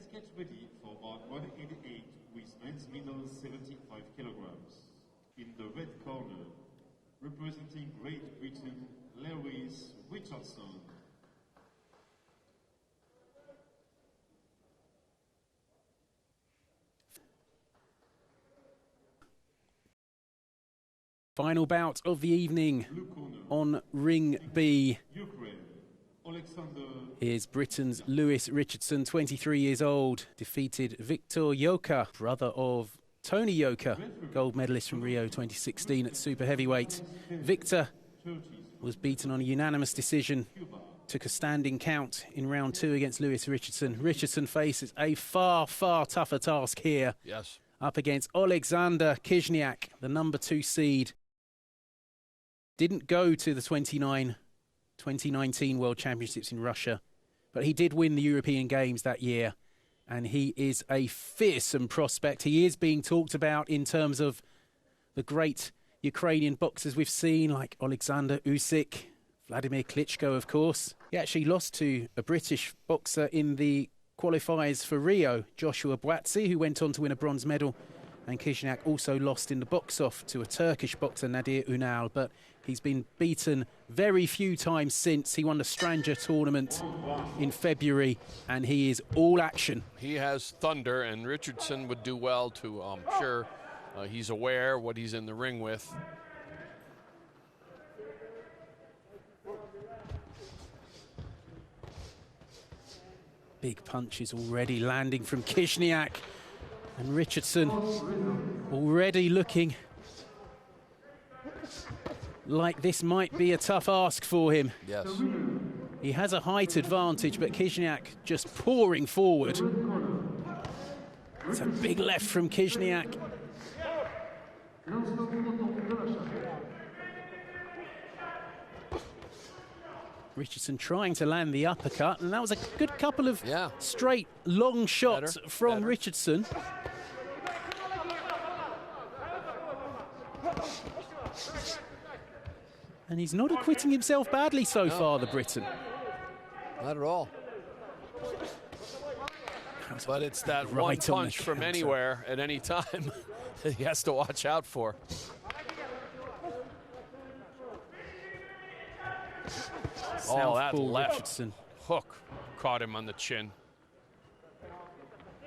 Let's get ready for round 188 with men's middle 75 kilograms. In the red corner, representing Great Britain, Lewis Richardson. Final bout of the evening on Ring B. Ukraine, Oleksandr. Here's Britain's Lewis Richardson, 23 years old, defeated Victor Yoka, brother of Tony Yoka, gold medalist from Rio 2016 at super heavyweight. Victor was beaten on a unanimous decision, took a standing count in round 2 against Lewis Richardson. Richardson faces a far, far tougher task here. Yes. Up against Oleksandr Khyzhniak, the number 2 seed. Didn't go to the 2019 World Championships in Russia, but he did win the European Games that year, and he is a fearsome prospect. He is being talked about in terms of the great Ukrainian boxers we've seen, like Oleksandr Usyk, Vladimir Klitschko, of course. He actually lost to a British boxer in the qualifiers for Rio, Joshua Buatsi, who went on to win a bronze medal. And Khyzhniak also lost in the box-off to a Turkish boxer, Nadir Unal, but he's been beaten very few times since. He won the Stranger tournament in February, and he is all action. He has thunder, and Richardson would do well to, I'm sure he's aware what he's in the ring with. Big punches already landing from Khyzhniak. And Richardson already looking like this might be a tough ask for him. Yes. He has a height advantage, but Khyzhniak just pouring forward. It's a big left from Khyzhniak. Richardson trying to land the uppercut, and that was a good couple of straight, long shots from Richardson. And he's not acquitting himself badly so far, the Briton. Not at all. But it's that one punch from anywhere at any time that he has to watch out for. Oh, that left Richardson. Hook caught him on the chin.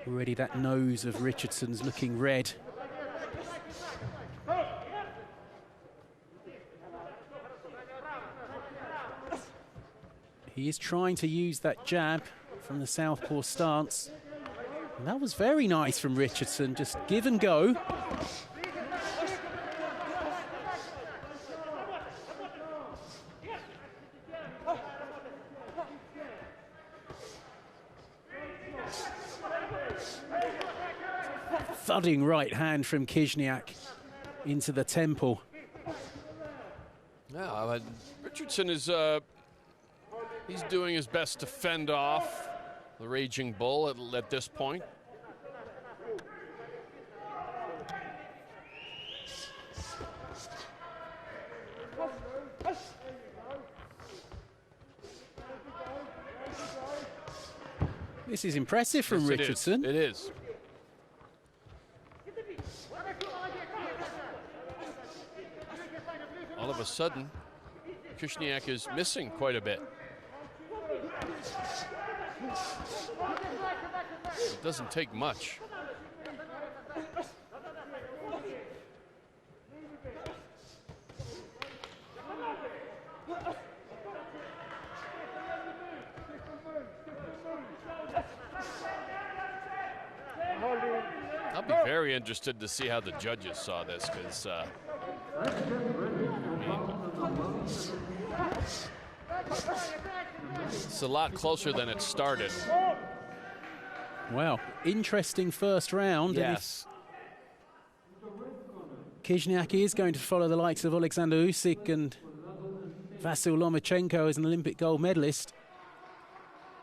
Already that nose of Richardson's looking red. He is trying to use that jab from the southpaw stance. And that was very nice from Richardson, just give and go. Thudding right hand from Khyzhniak into the temple. Yeah, Richardson is he's doing his best to fend off the raging bull at this point. This is impressive from Richardson. It is. All of a sudden, Khyzhniak is missing quite a bit. It doesn't take much. I'll be very interested to see how the judges saw this, because it's a lot closer than it started. Well, interesting first round. Yes. Khyzhniak is going to follow the likes of Oleksandr Usyk and Vasyl Lomachenko as an Olympic gold medalist.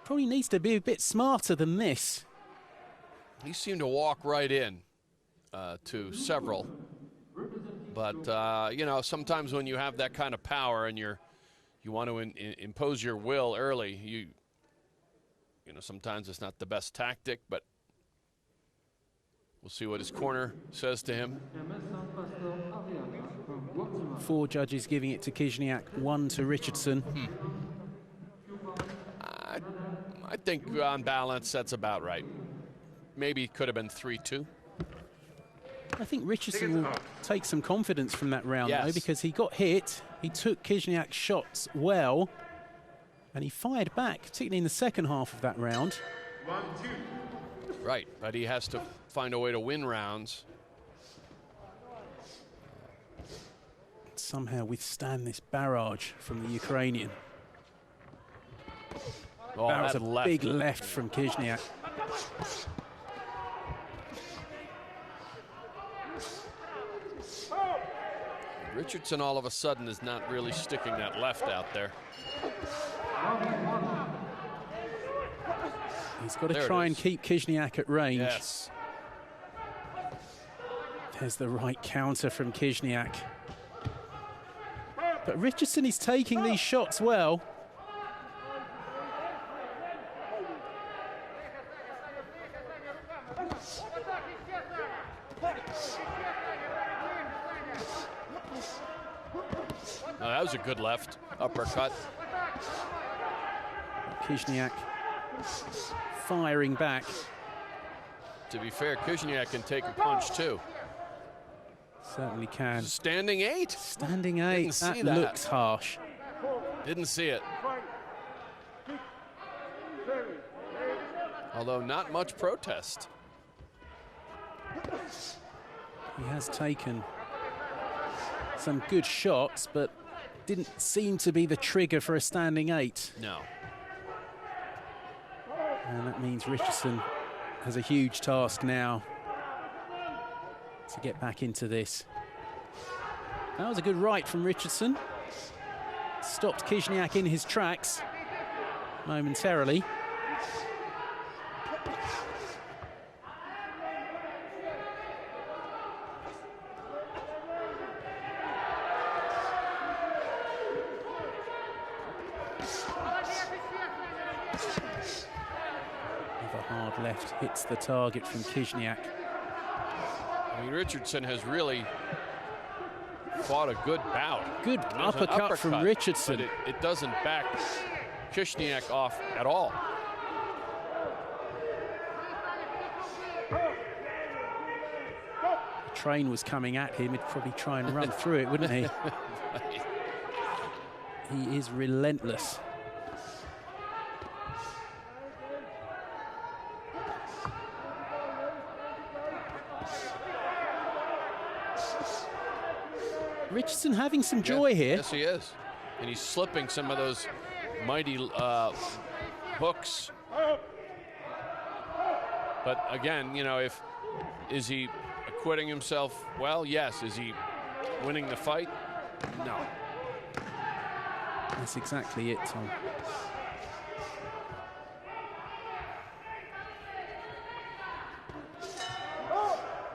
Probably needs to be a bit smarter than this. He seemed to walk right in to several. But, you know, sometimes when you have that kind of power and you want to impose your will early, You know, sometimes it's not the best tactic, but we'll see what his corner says to him. 4 judges giving it to Khyzhniak, 1 to Richardson. I think on balance, that's about right. Maybe it could have been 3-2. I think Richardson will take some confidence from that round, Yes. though, because he got hit, he took Khyzhniak's shots well, and he fired back, particularly in the second half of that round. 1-2. Right, but he has to find a way to win rounds. Somehow withstand this barrage from the Ukrainian. Oh, That was that a left. big left from Khyzhniak. Richardson all of a sudden is not really sticking that left out there. He's got to There it try and is. keep Khyzhniak at range. Yes. There's the right counter from Khyzhniak. But Richardson is taking these shots well. No, that was a good left uppercut. Khyzhniak firing back. To be fair, Khizhniak can take a punch too. Certainly can. Standing 8. Standing 8, Didn't see that that. looks harsh. Didn't see it. Although not much protest. He has taken some good shots, but didn't seem to be the trigger for a standing 8. No. And that means Richardson has a huge task now to get back into this. That was a good right from Richardson. Stopped Khyzhniak in his tracks momentarily. Another hard left hits the target from Khyzhniak. I mean, Richardson has really fought a good bout. Good It was an uppercut from Richardson. But it doesn't back Khizhniak off at all. The train was coming at him, he'd probably try and run through it, wouldn't he? He is relentless. Richardson having some joy here. Yes, he is. And he's slipping some of those mighty hooks. But again, you know, is he acquitting himself well? Yes. Is he winning the fight? No. That's exactly it, Tom.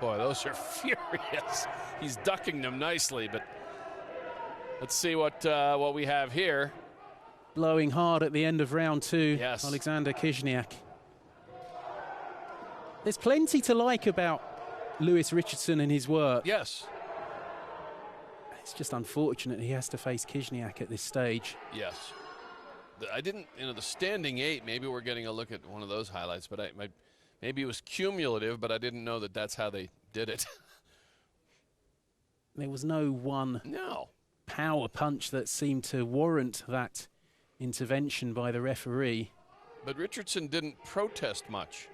Boy, those are furious. He's ducking them nicely, but let's see what we have here. Blowing hard at the end of round 2, Yes. Oleksandr Khyzhniak. There's plenty to like about Lewis Richardson and his work. Yes. It's just unfortunate he has to face Khyzhniak at this stage. Yes. I didn't, you know, the standing 8, maybe we're getting a look at one of those highlights, but maybe it was cumulative, but I didn't know that that's how they did it. There was no one No. power punch that seemed to warrant that intervention by the referee. But Richardson didn't protest much.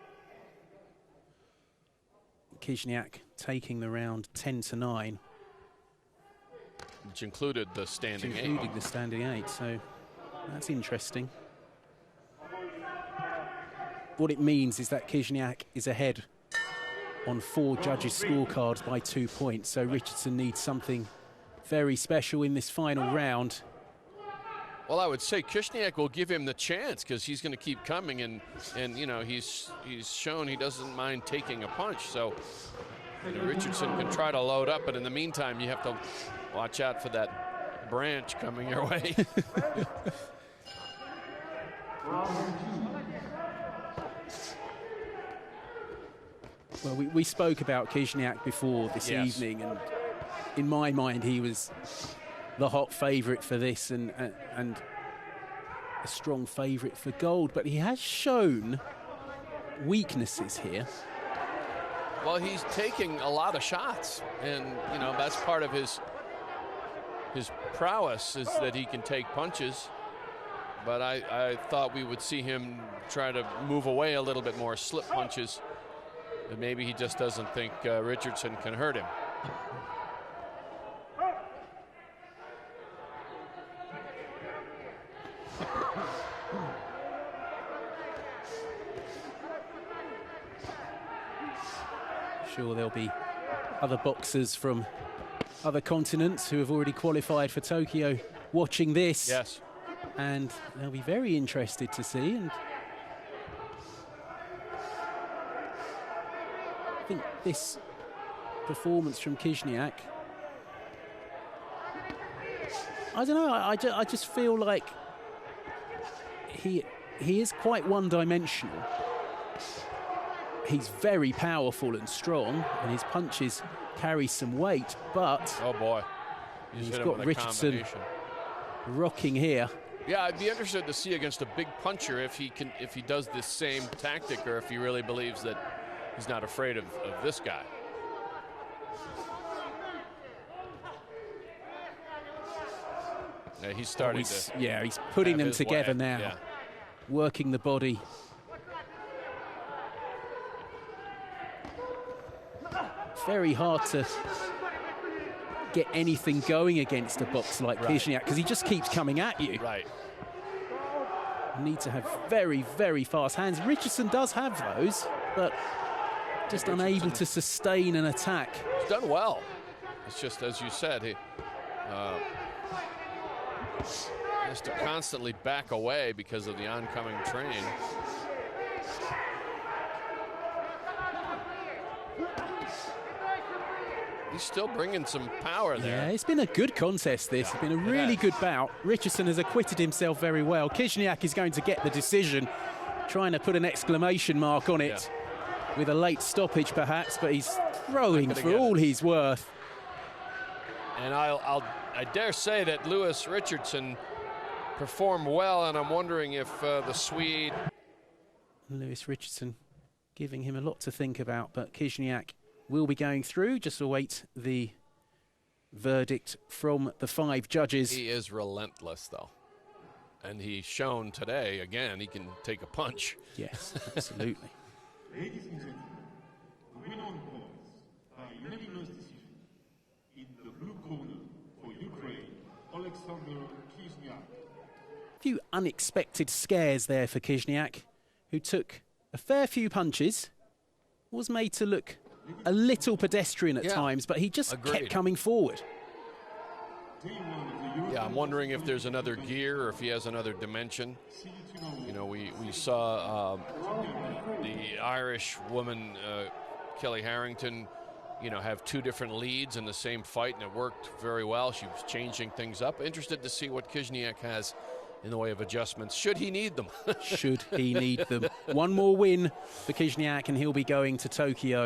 Khyzhniak taking the round 10-9. Which included the standing 8. Including the standing 8, so that's interesting. What it means is that Khyzhniak is ahead on 4 judges' scorecards by 2 points, so Richardson needs something very special in this final round. Well, I would say Khizhniak will give him the chance because he's going to keep coming, and you know, he's shown he doesn't mind taking a punch. So you know, Richardson can try to load up, but in the meantime, you have to watch out for that branch coming your way. Well, we spoke about Khyzhniak before this evening, and in my mind, he was the hot favourite for this and a strong favourite for gold. But he has shown weaknesses here. Well, he's taking a lot of shots, and you know that's part of his prowess is that he can take punches. But I thought we would see him try to move away a little bit more, slip punches. But maybe he just doesn't think Richardson can hurt him. Sure, there'll be other boxers from other continents who have already qualified for Tokyo watching this. Yes. And they'll be very interested to see. And I think this performance from Khyzhniak, I don't know, I just feel like he is quite one-dimensional. He's very powerful and strong, and his punches carry some weight, but oh boy, he's got Richardson rocking here. Yeah, I'd be interested to see against a big puncher if he does this same tactic, or if he really believes that he's not afraid of this guy. Yeah, he's starting to. Yeah, he's putting them together now, yeah. Working the body. Very hard to get anything going against a box like Khyzhniak because he just keeps coming at you. Right. You need to have very, very fast hands. Richardson does have those, but just unable to sustain an attack. He's done well. It's just, as you said, he has to constantly back away because of the oncoming train. He's still bringing some power there. Yeah, it's been a good contest, this. It's been a really good bout. Richardson has acquitted himself very well. Khyzhniak is going to get the decision, trying to put an exclamation mark on it with a late stoppage perhaps, but he's throwing for all he's worth. And I dare say that Lewis Richardson performed well, and I'm wondering if the Swede... Lewis Richardson giving him a lot to think about, but Khyzhniak will be going through. Just await the verdict from the 5 judges. He is relentless, though. And he's shown today, again, he can take a punch. Yes, absolutely. Ladies and gentlemen, the winner on points by unanimous decision in the blue corner for Ukraine, Oleksandr Khyzhniak. A few unexpected scares there for Khyzhniak, who took a fair few punches, was made to look a little pedestrian at times, but he just kept coming forward. Yeah, I'm wondering if there's another gear or if he has another dimension. You know, we saw the Irish woman, Kelly Harrington, you know, have 2 different leads in the same fight, and it worked very well. She was changing things up. Interested to see what Khyzhniak has in the way of adjustments, should he need them. Should he need them. One more win for Khyzhniak, and he'll be going to Tokyo